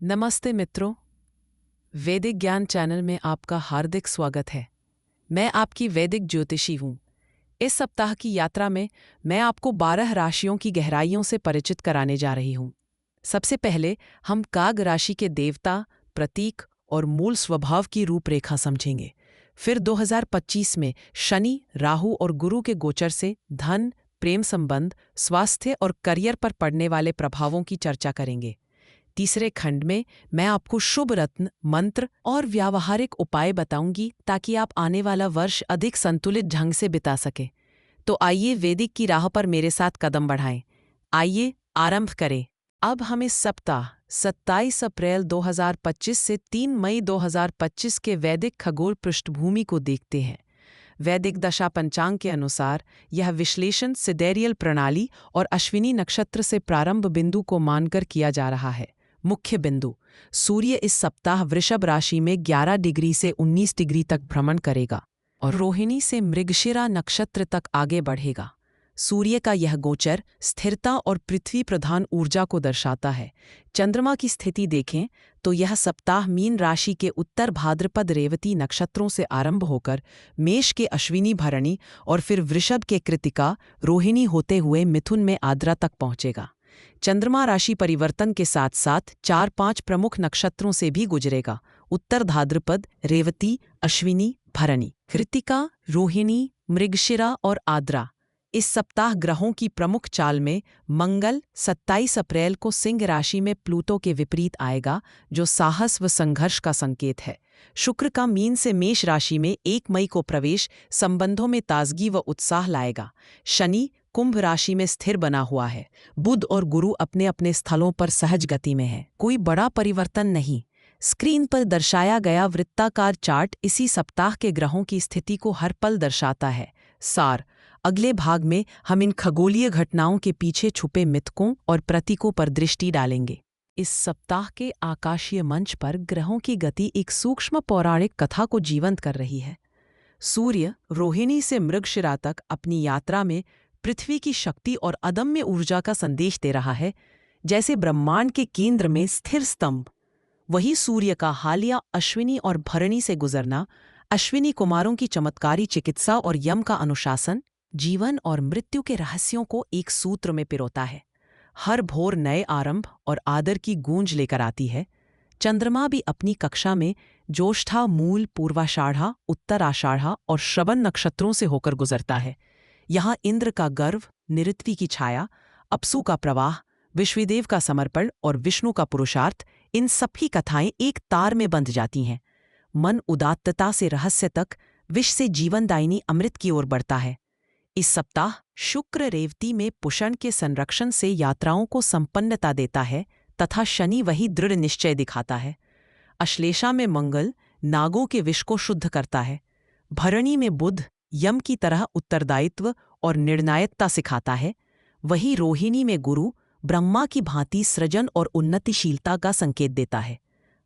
नमस्ते मित्रों, वैदिक ज्ञान चैनल में आपका हार्दिक स्वागत है। मैं आपकी वैदिक ज्योतिषी हूँ। इस सप्ताह की यात्रा में मैं आपको 12 राशियों की गहराइयों से परिचित कराने जा रही हूँ। सबसे पहले हम काग राशि के देवता, प्रतीक और मूल स्वभाव की रूपरेखा समझेंगे। फिर 2025 में शनि, राहु और गुरु के गोचर से धन, प्रेम संबंध, स्वास्थ्य और करियर पर पड़ने वाले प्रभावों की चर्चा करेंगे। तीसरे खंड में मैं आपको शुभ रत्न, मंत्र और व्यावहारिक उपाय बताऊंगी ताकि आप आने वाला वर्ष अधिक संतुलित ढंग से बिता सके। तो आइए वैदिक की राह पर मेरे साथ कदम बढ़ाएं। आइए आरंभ करें। अब हम इस सप्ताह 27 अप्रैल 2025 से 3 मई 2025 के वैदिक खगोल पृष्ठभूमि को देखते हैं। वैदिक दशा पंचांग के अनुसार यह विश्लेषण सिदेरियल प्रणाली और अश्विनी नक्षत्र से प्रारंभ बिंदु को मानकर किया जा रहा है। मुख्य बिंदु: सूर्य इस सप्ताह वृषभ राशि में 11 डिग्री से 19 डिग्री तक भ्रमण करेगा और रोहिणी से मृगशिरा नक्षत्र तक आगे बढ़ेगा। सूर्य का यह गोचर स्थिरता और पृथ्वी प्रधान ऊर्जा को दर्शाता है। चंद्रमा की स्थिति देखें तो यह सप्ताह मीन राशि के उत्तर भाद्रपद रेवती नक्षत्रों से आरंभ होकर मेष के अश्विनी भरणी और फिर वृषभ के कृतिका रोहिणी होते हुए मिथुन में आद्रा तक पहुंचेगा। चंद्रमा राशि परिवर्तन के साथ साथ 4-5 प्रमुख नक्षत्रों से भी गुजरेगा: उत्तर भाद्रपद, रेवती, अश्विनी, भरणी, कृतिका, रोहिणी, मृगशिरा और आद्रा। इस सप्ताह ग्रहों की प्रमुख चाल में मंगल 27 अप्रैल को सिंह राशि में प्लूटो के विपरीत आएगा, जो साहस व संघर्ष का संकेत है। शुक्र का मीन से मेष राशि में 1 मई को प्रवेश संबंधों में ताजगी व उत्साह लाएगा। शनि कुंभ राशि में स्थिर बना हुआ है। बुध और गुरु अपने अपने स्थलों पर सहज गति में हैं। कोई बड़ा परिवर्तन नहीं। स्क्रीन पर दर्शाया गया वृत्ताकार चार्ट इसी सप्ताह के ग्रहों की स्थिति को हर पल दर्शाता है। सार: अगले भाग में हम इन खगोलीय घटनाओं के पीछे छुपे मिथकों और प्रतीकों पर दृष्टि डालेंगे। इस सप्ताह के आकाशीय मंच पर ग्रहों की गति एक सूक्ष्म पौराणिक कथा को जीवंत कर रही है। सूर्य रोहिणी से मृगशिरा तक अपनी यात्रा में पृथ्वी की शक्ति और अदम्य ऊर्जा का संदेश दे रहा है, जैसे ब्रह्मांड के केंद्र में स्थिर स्तंभ। वही सूर्य का हालिया अश्विनी और भरणी से गुजरना अश्विनी कुमारों की चमत्कारी चिकित्सा और यम का अनुशासन, जीवन और मृत्यु के रहस्यों को एक सूत्र में पिरोता है। हर भोर नए आरंभ और आदर की गूंज लेकर आती है। चंद्रमा भी अपनी कक्षा में ज्येष्ठा, मूल, पूर्वाषाढ़ा, उत्तराषाढ़ा और श्रवण नक्षत्रों से होकर गुजरता है। यहाँ इंद्र का गर्व, निऋत्वि की छाया, अपसु का प्रवाह, विश्वदेव का समर्पण और विष्णु का पुरुषार्थ, इन सभी कथाएं एक तार में बंध जाती हैं। मन उदात्तता से रहस्य तक, विष से जीवनदायिनी अमृत की ओर बढ़ता है। इस सप्ताह शुक्र रेवती में पुषण के संरक्षण से यात्राओं को संपन्नता देता है तथा शनि वही दृढ़ निश्चय दिखाता है। अश्लेषा में मंगल नागों के विष को शुद्ध करता है। भरणी में बुध यम की तरह उत्तरदायित्व और निर्णायकता सिखाता है। वही रोहिणी में गुरु ब्रह्मा की भांति सृजन और उन्नतिशीलता का संकेत देता है।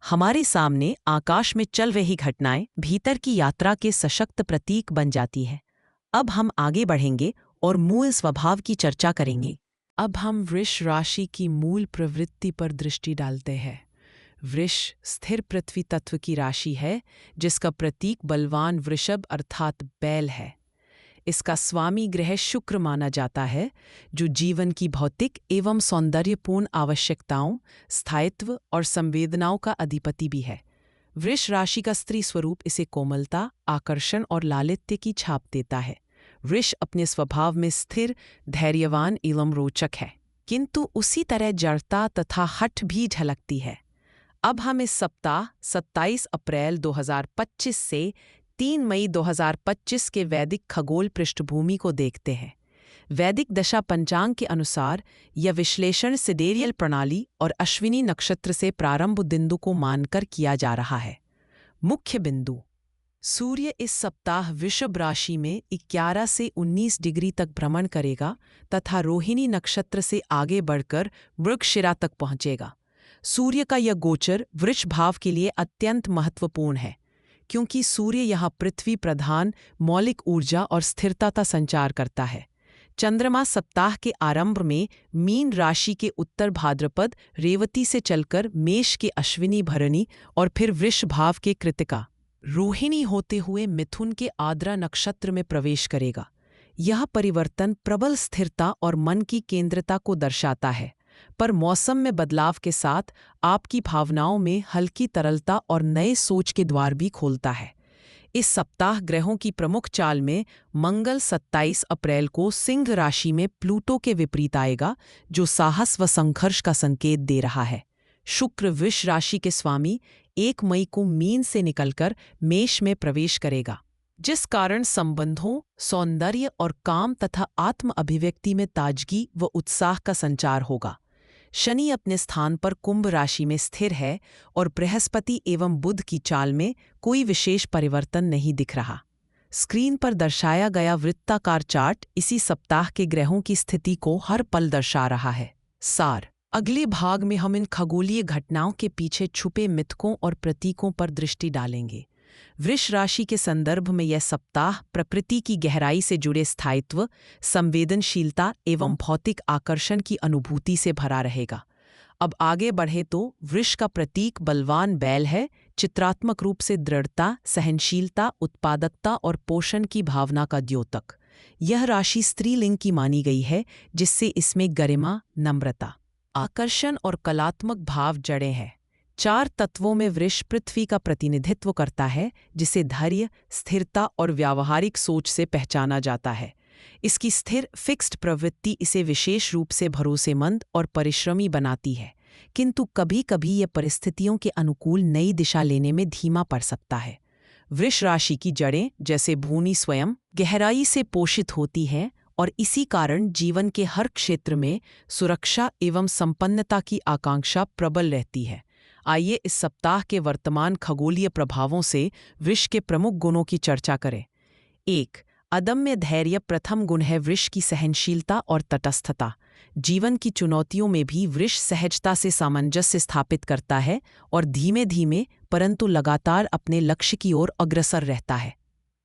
हमारे सामने आकाश में चल रही घटनाएं भीतर की यात्रा के सशक्त प्रतीक बन जाती है। अब हम आगे बढ़ेंगे और मूल स्वभाव की चर्चा करेंगे। अब हम वृष राशि की मूल प्रवृत्ति पर दृष्टि डालते हैं। वृष स्थिर पृथ्वी तत्व की राशि है, जिसका प्रतीक बलवान वृषभ अर्थात बैल है। इसका स्वामी ग्रह शुक्र माना जाता है, जो जीवन की भौतिक एवं सौंदर्यपूर्ण आवश्यकताओं, स्थायित्व और संवेदनाओं का अधिपति भी है। वृष राशि का स्त्री स्वरूप इसे कोमलता, आकर्षण और लालित्य की छाप देता है। वृष अपने स्वभाव में स्थिर, धैर्यवान एवं रोचक है, किंतु उसी तरह जड़ता तथा हठ भी झलकती है। अब हम इस सप्ताह 27 अप्रैल 2025 से 3 मई 2025 के वैदिक खगोल पृष्ठभूमि को देखते हैं। वैदिक दशा पंचांग के अनुसार यह विश्लेषण सिडेरियल प्रणाली और अश्विनी नक्षत्र से प्रारंभ बिंदु को मानकर किया जा रहा है। मुख्य बिंदु: सूर्य इस सप्ताह वृषभ राशि में 11 से 19 डिग्री तक भ्रमण करेगा तथा रोहिणी नक्षत्र से आगे बढ़कर मृगशिरा तक पहुंचेगा। सूर्य का यह गोचर वृष भाव के लिए अत्यंत महत्वपूर्ण है, क्योंकि सूर्य यहाँ पृथ्वी प्रधान मौलिक ऊर्जा और स्थिरता का संचार करता है। चंद्रमा सप्ताह के आरंभ में मीन राशि के उत्तर भाद्रपद रेवती से चलकर मेष के अश्विनी भरणी और फिर वृष भाव के कृतिका रोहिणी होते हुए मिथुन के आद्रा नक्षत्र में प्रवेश करेगा। यह परिवर्तन प्रबल स्थिरता और मन की केंद्रता को दर्शाता है, पर मौसम में बदलाव के साथ आपकी भावनाओं में हल्की तरलता और नए सोच के द्वार भी खोलता है। इस सप्ताह ग्रहों की प्रमुख चाल में मंगल 27 अप्रैल को सिंह राशि में प्लूटो के विपरीत आएगा, जो साहस व संघर्ष का संकेत दे रहा है। शुक्र वृष राशि के स्वामी 1 मई को मीन से निकलकर मेष में प्रवेश करेगा, जिस कारण संबंधों, सौंदर्य और काम तथा आत्म अभिव्यक्ति में ताजगी व उत्साह का संचार होगा। शनि अपने स्थान पर कुंभ राशि में स्थिर है और बृहस्पति एवं बुध की चाल में कोई विशेष परिवर्तन नहीं दिख रहा। स्क्रीन पर दर्शाया गया वृत्ताकार चार्ट इसी सप्ताह के ग्रहों की स्थिति को हर पल दर्शा रहा है। सार: अगले भाग में हम इन खगोलीय घटनाओं के पीछे छुपे मिथकों और प्रतीकों पर दृष्टि डालेंगे। वृष राशि के संदर्भ में यह सप्ताह प्रकृति की गहराई से जुड़े स्थायित्व, संवेदनशीलता एवं भौतिक आकर्षण की अनुभूति से भरा रहेगा। अब आगे बढ़े तो वृष का प्रतीक बलवान बैल है, चित्रात्मक रूप से दृढ़ता, सहनशीलता, उत्पादकता और पोषण की भावना का द्योतक। यह राशि स्त्रीलिंग की मानी गई है, जिससे इसमें गरिमा, नम्रता, आकर्षण और कलात्मक भाव जड़े हैं। 4 तत्वों में वृष पृथ्वी का प्रतिनिधित्व करता है, जिसे धैर्य, स्थिरता और व्यावहारिक सोच से पहचाना जाता है। इसकी स्थिर फिक्स्ड प्रवृत्ति इसे विशेष रूप से भरोसेमंद और परिश्रमी बनाती है, किंतु कभी-कभी यह परिस्थितियों के अनुकूल नई दिशा लेने में धीमा पड़ सकता है। वृष राशि की जड़ें, जैसे भूमि स्वयं, गहराई से पोषित होती हैं और इसी कारण जीवन के हर क्षेत्र में सुरक्षा एवं संपन्नता की आकांक्षा प्रबल रहती है। आइए इस सप्ताह के वर्तमान खगोलीय प्रभावों से वृष के प्रमुख गुणों की चर्चा करें। 1. अदम्य धैर्य प्रथम गुण है वृष की सहनशीलता और तटस्थता। जीवन की चुनौतियों में भी वृष सहजता से सामंजस्य स्थापित करता है और धीमे धीमे परंतु लगातार अपने लक्ष्य की ओर अग्रसर रहता है।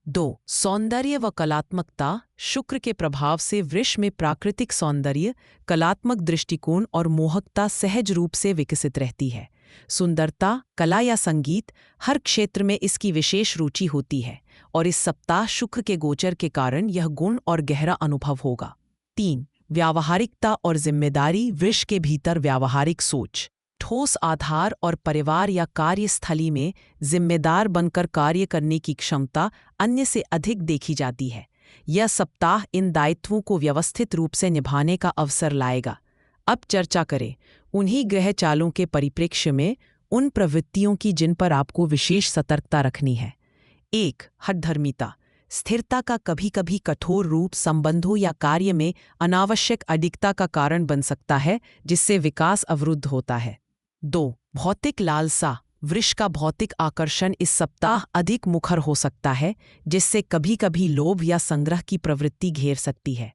2. सौंदर्य व कलात्मकता। शुक्र के प्रभाव से वृष में प्राकृतिक सौंदर्य, कलात्मक दृष्टिकोण और मोहकता सहज रूप से विकसित रहती है। सुंदरता, कला या संगीत, हर क्षेत्र में इसकी विशेष रुचि होती है और इस सप्ताह शुक्र के गोचर के कारण यह गुण और गहरा अनुभव होगा। 3. व्यावहारिकता और जिम्मेदारी। वृष के भीतर व्यावहारिक सोच, ठोस आधार और परिवार या कार्यस्थली में जिम्मेदार बनकर कार्य करने की क्षमता अन्य से अधिक देखी जाती है। यह सप्ताह इन दायित्वों को व्यवस्थित रूप से निभाने का अवसर लाएगा। अब चर्चा करें उन्हीं ग्रह चालों के परिप्रेक्ष्य में उन प्रवृत्तियों की जिन पर आपको विशेष सतर्कता रखनी है। 1. हठधर्मिता। स्थिरता का कभी कभी कठोर रूप संबंधों या कार्य में अनावश्यक अडिगता का कारण बन सकता है, जिससे विकास अवरुद्ध होता है। 2. भौतिक लालसा। वृष का भौतिक आकर्षण इस सप्ताह अधिक मुखर हो सकता है, जिससे कभी कभी लोभ या संग्रह की प्रवृत्ति घेर सकती है।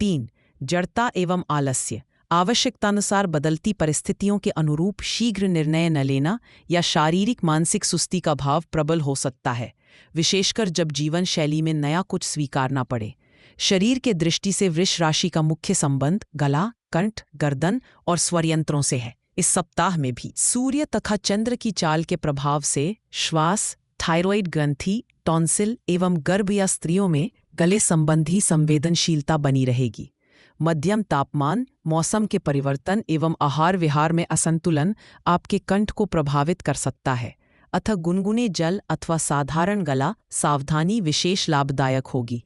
3. जड़ता एवं आलस्य। आवश्यकतानुसार बदलती परिस्थितियों के अनुरूप शीघ्र निर्णय न लेना या शारीरिक मानसिक सुस्ती का भाव प्रबल हो सकता है, विशेषकर जब जीवन शैली में नया कुछ स्वीकारना पड़े। शरीर के दृष्टि से वृष राशि का मुख्य संबंध गला, कंठ, गर्दन और स्वरयंत्रों से है। इस सप्ताह में भी सूर्य तथा चंद्र की चाल के प्रभाव से श्वास, थायरॉइड ग्रंथि, टॉन्सिल एवं गर्भ या स्त्रियों में गले संबंधी संवेदनशीलता बनी रहेगी। मध्यम तापमान, मौसम के परिवर्तन एवं आहार विहार में असंतुलन आपके कंठ को प्रभावित कर सकता है, अतः गुनगुने जल अथवा साधारण गला सावधानी विशेष लाभदायक होगी।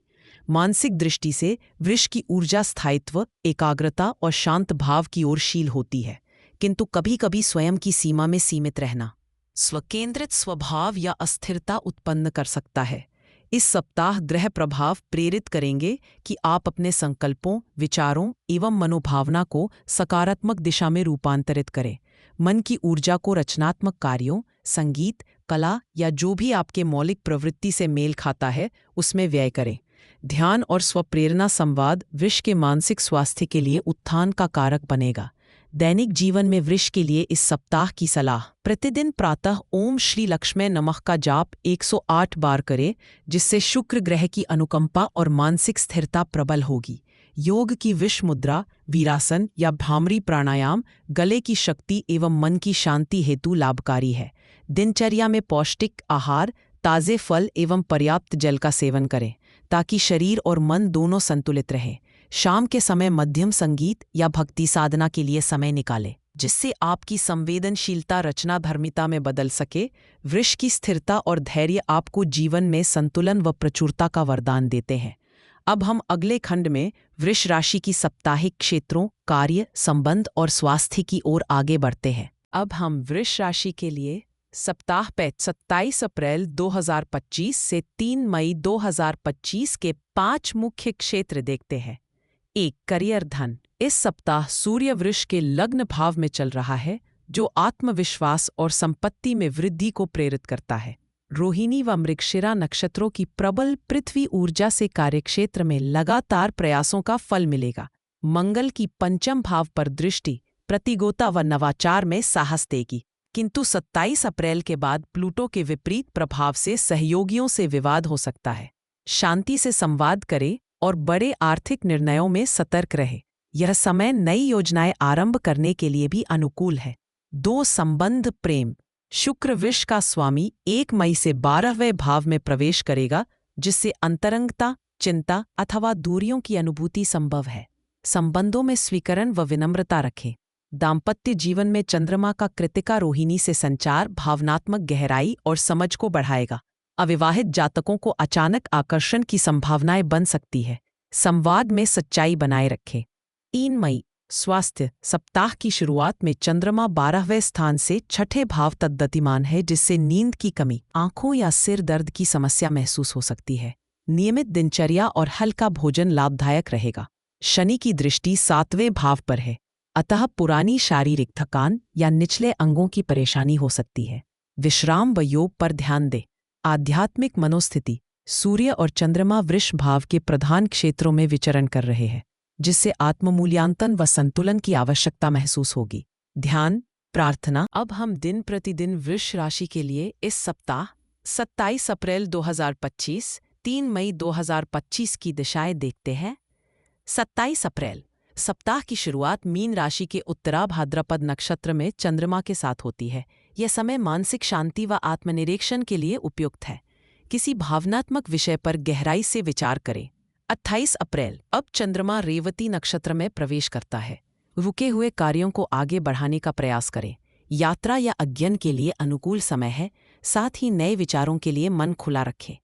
मानसिक दृष्टि से वृष की ऊर्जा स्थायित्व, एकाग्रता और शांत भाव की ओर शील होती है, किंतु कभी कभी स्वयं की सीमा में सीमित रहना स्वकेंद्रित स्वभाव या अस्थिरता उत्पन्न कर सकता है। इस सप्ताह ग्रह प्रभाव प्रेरित करेंगे कि आप अपने संकल्पों, विचारों एवं मनोभावना को सकारात्मक दिशा में रूपांतरित करें। मन की ऊर्जा को रचनात्मक कार्यों, संगीत, कला या जो भी आपके मौलिक प्रवृत्ति से मेल खाता है उसमें व्यय करें। ध्यान और स्वप्रेरणा संवाद वृष के मानसिक स्वास्थ्य के लिए उत्थान का कारक बनेगा। दैनिक जीवन में वृष के लिए इस सप्ताह की सलाह: प्रतिदिन प्रातः ओम श्री लक्ष्मी नमः का जाप 108 बार करें, जिससे शुक्र ग्रह की अनुकंपा और मानसिक स्थिरता प्रबल होगी। योग की विष मुद्रा, वीरासन या भ्रामरी प्राणायाम गले की शक्ति एवं मन की शांति हेतु लाभकारी है। दिनचर्या में पौष्टिक आहार, ताज़े फल एवं पर्याप्त जल का सेवन करें ताकि शरीर और मन दोनों संतुलित रहें। शाम के समय मध्यम संगीत या भक्ति साधना के लिए समय निकालें, जिससे आपकी संवेदनशीलता रचनाधर्मिता में बदल सके। वृष की स्थिरता और धैर्य आपको जीवन में संतुलन व प्रचुरता का वरदान देते हैं। अब हम अगले खंड में वृष राशि की साप्ताहिक क्षेत्रों, कार्य, संबंध और स्वास्थ्य की ओर आगे बढ़ते हैं। अब हम वृष राशि के लिए सप्ताह 27 अप्रैल 2025 से 3 मई 2025 के 5 मुख्य क्षेत्र देखते हैं। 1. करियर धन। इस सप्ताह सूर्य वृष के लग्न भाव में चल रहा है, जो आत्मविश्वास और संपत्ति में वृद्धि को प्रेरित करता है। रोहिणी व मृगशिरा नक्षत्रों की प्रबल पृथ्वी ऊर्जा से कार्यक्षेत्र में लगातार प्रयासों का फल मिलेगा। मंगल की पंचम भाव पर दृष्टि प्रतिगोता व नवाचार में साहस देगी, किंतु 27 अप्रैल के बाद प्लूटो के विपरीत प्रभाव से सहयोगियों से विवाद हो सकता है। शांति से संवाद करें और बड़े आर्थिक निर्णयों में सतर्क रहे। यह समय नई योजनाएं आरंभ करने के लिए भी अनुकूल है। 2. संबंध प्रेम। शुक्र वृष का स्वामी 1 मई से 12वें भाव में प्रवेश करेगा, जिससे अंतरंगता, चिंता अथवा दूरियों की अनुभूति संभव है। संबंधों में स्वीकरण व विनम्रता रखें। दाम्पत्य जीवन में चंद्रमा का कृतिका रोहिणी से संचार भावनात्मक गहराई और समझ को बढ़ाएगा। अविवाहित जातकों को अचानक आकर्षण की संभावनाएं बन सकती है। संवाद में सच्चाई बनाए रखें। 3 मई स्वास्थ्य। सप्ताह की शुरुआत में चंद्रमा 12वें स्थान से 6ठे भाव तक गतिमान है, जिससे नींद की कमी, आंखों या सिर दर्द की समस्या महसूस हो सकती है। नियमित दिनचर्या और हल्का भोजन लाभदायक रहेगा। शनि की दृष्टि 7वें भाव पर है, अतः पुरानी शारीरिक थकान या निचले अंगों की परेशानी हो सकती है। विश्राम व योग पर ध्यान दें। आध्यात्मिक मनोस्थिति। सूर्य और चंद्रमा वृष भाव के प्रधान क्षेत्रों में विचरण कर रहे हैं, जिससे आत्ममूल्यांकन व संतुलन की आवश्यकता महसूस होगी। ध्यान, प्रार्थना। अब हम दिन प्रतिदिन वृष राशि के लिए इस सप्ताह 27 अप्रैल 2025, 3 मई 2025 की दिशाएं देखते हैं। 27 अप्रैल। सप्ताह की शुरुआत मीन राशि के उत्तरा भाद्रपद नक्षत्र में चंद्रमा के साथ होती है। यह समय मानसिक शांति व आत्मनिरीक्षण के लिए उपयुक्त है। किसी भावनात्मक विषय पर गहराई से विचार करें। 28 अप्रैल। अब चंद्रमा रेवती नक्षत्र में प्रवेश करता है। रुके हुए कार्यों को आगे बढ़ाने का प्रयास करें। यात्रा या अध्ययन के लिए अनुकूल समय है, साथ ही नए विचारों के लिए मन खुला रखें।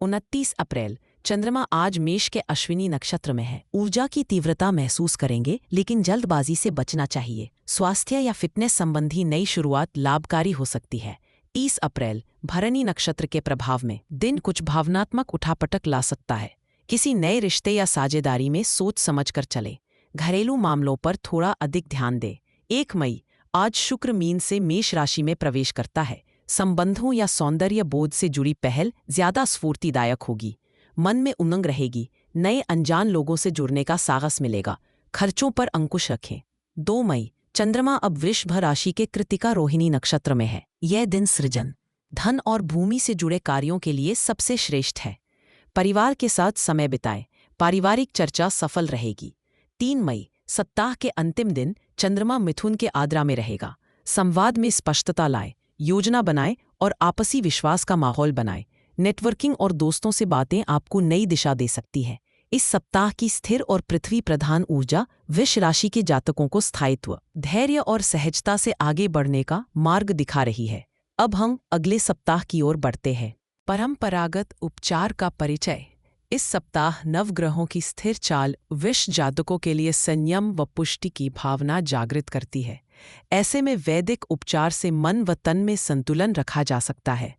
29 अप्रैल। चंद्रमा आज मेष के अश्विनी नक्षत्र में है। ऊर्जा की तीव्रता महसूस करेंगे, लेकिन जल्दबाजी से बचना चाहिए। स्वास्थ्य या फिटनेस संबंधी नई शुरुआत लाभकारी हो सकती है। 30 अप्रैल। भरणी नक्षत्र के प्रभाव में दिन कुछ भावनात्मक उठापटक ला सकता है। किसी नए रिश्ते या साझेदारी में सोच समझकर चले। घरेलू मामलों पर थोड़ा अधिक ध्यान दें। 1 मई। आज शुक्र मीन से मेष राशि में प्रवेश करता है। संबंधों या सौंदर्य बोध से जुड़ी पहल ज्यादा स्फूर्तिदायक होगी। मन में उमंग रहेगी। नए अनजान लोगों से जुड़ने का साहस मिलेगा। खर्चों पर अंकुश रखें। 2 मई। चंद्रमा अब वृषभ राशि के कृतिका रोहिणी नक्षत्र में है। यह दिन सृजन, धन और भूमि से जुड़े कार्यों के लिए सबसे श्रेष्ठ है। परिवार के साथ समय बिताएं। पारिवारिक चर्चा सफल रहेगी। 3 मई। सप्ताह के अंतिम दिन चंद्रमा मिथुन के आद्रा में रहेगा। संवाद में स्पष्टता लाएं, योजना बनाएं और आपसी विश्वास का माहौल बनाएं। नेटवर्किंग और दोस्तों से बातें आपको नई दिशा दे सकती है। इस सप्ताह की स्थिर और पृथ्वी प्रधान ऊर्जा वृष राशि के जातकों को स्थायित्व, धैर्य और सहजता से आगे बढ़ने का मार्ग दिखा रही है। अब हम अगले सप्ताह की ओर बढ़ते हैं। परंपरागत उपचार का परिचय। इस सप्ताह नवग्रहों की स्थिर चाल वृष जातकों के लिए संयम व पुष्टि की भावना जागृत करती है। ऐसे में वैदिक उपचार से मन व तन में संतुलन रखा जा सकता है।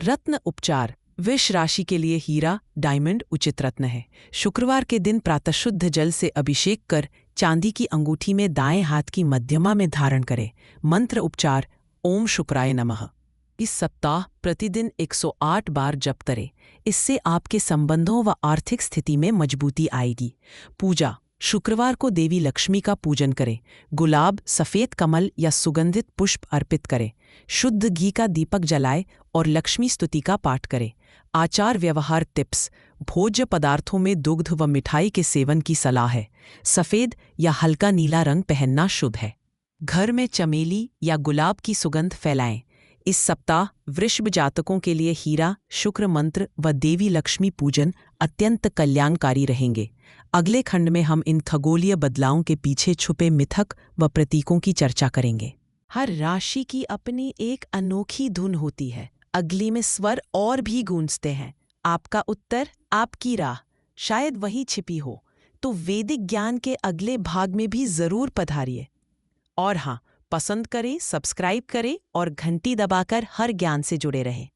रत्न उपचार। वृष राशि के लिए हीरा, डायमंड उचित रत्न है। शुक्रवार के दिन प्रातः शुद्ध जल से अभिषेक कर चांदी की अंगूठी में दाएं हाथ की मध्यमा में धारण करें। मंत्र उपचार। ओम शुक्राय नमः। इस सप्ताह प्रतिदिन 108 बार जप करें। इससे आपके संबंधों व आर्थिक स्थिति में मजबूती आएगी। पूजा। शुक्रवार को देवी लक्ष्मी का पूजन करें। गुलाब, सफ़ेद कमल या सुगंधित पुष्प अर्पित करें। शुद्ध घी का दीपक जलाएं और लक्ष्मी स्तुति का पाठ करें। आचार व्यवहार टिप्स। भोज्य पदार्थों में दुग्ध व मिठाई के सेवन की सलाह है। सफ़ेद या हल्का नीला रंग पहनना शुभ है। घर में चमेली या गुलाब की सुगंध फैलाएं। इस सप्ताह वृषभ जातकों के लिए हीरा, शुक्र मंत्र व देवी लक्ष्मी पूजन अत्यंत कल्याणकारी रहेंगे। अगले खंड में हम इन खगोलीय बदलावों के पीछे छुपे मिथक व प्रतीकों की चर्चा करेंगे। हर राशि की अपनी एक अनोखी धुन होती है। अगली में स्वर और भी गूंजते हैं। आपका उत्तर, आपकी राह शायद वही छिपी हो। तो वैदिक ज्ञान के अगले भाग में भी जरूर पधारिए। और हाँ, पसंद करें, सब्सक्राइब करें और घंटी दबाकर हर ज्ञान से जुड़े रहें।